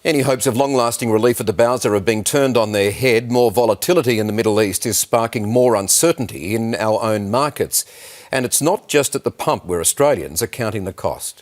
Any hopes of long-lasting relief at the Bowser are being turned on their head. More volatility in the Middle East is sparking more uncertainty in our own markets. And it's not just at the pump where Australians are counting the cost.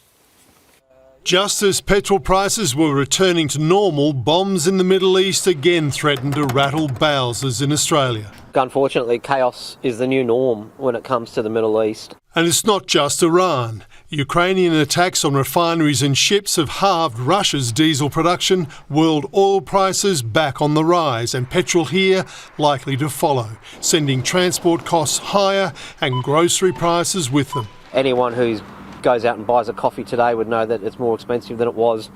Just as petrol prices were returning to normal, bombs in the Middle East again threatened to rattle Bowsers in Australia. Unfortunately, chaos is the new norm when it comes to the Middle East. And it's not just Iran. Ukrainian attacks on refineries and ships have halved Russia's diesel production, world oil prices back on the rise, and petrol here likely to follow, sending transport costs higher and grocery prices with them. Anyone who goes out and buys a coffee today would know that it's more expensive than it was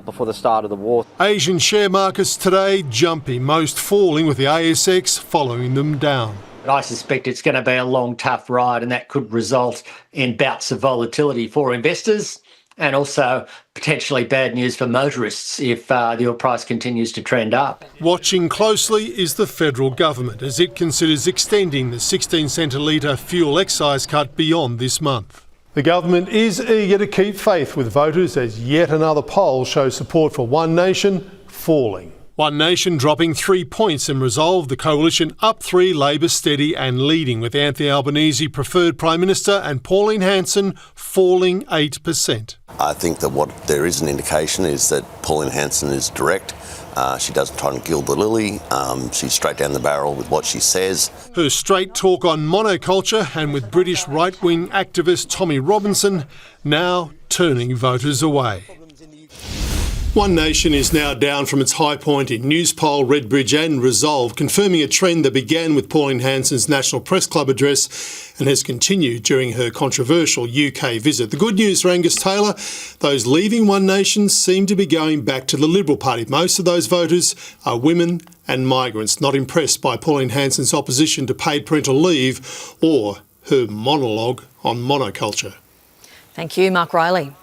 before the start of the war. Asian share markets today jumpy, most falling with the ASX following them down. I suspect it's going to be a long, tough ride, and that could result in bouts of volatility for investors and also potentially bad news for motorists if the oil price continues to trend up. Watching closely is the federal government as it considers extending the 16 cent a litre fuel excise cut beyond this month. The government is eager to keep faith with voters as yet another poll shows support for One Nation falling. One Nation dropping 3 points in Resolve, the coalition up 3, Labor steady and leading, with Anthony Albanese preferred Prime Minister and Pauline Hanson falling 8%. I think that what there is an indication is that Pauline Hanson is direct. She doesn't try and gild the lily. She's straight down the barrel with what she says. Her straight talk on monoculture and with British right-wing activist Tommy Robinson now turning voters away. One Nation is now down from its high point in Newspoll, Redbridge and Resolve, confirming a trend that began with Pauline Hanson's National Press Club address and has continued during her controversial UK visit. The good news for Angus Taylor, those leaving One Nation seem to be going back to the Liberal Party. Most of those voters are women and migrants, not impressed by Pauline Hanson's opposition to paid parental leave or her monologue on monoculture. Thank you, Mark Riley.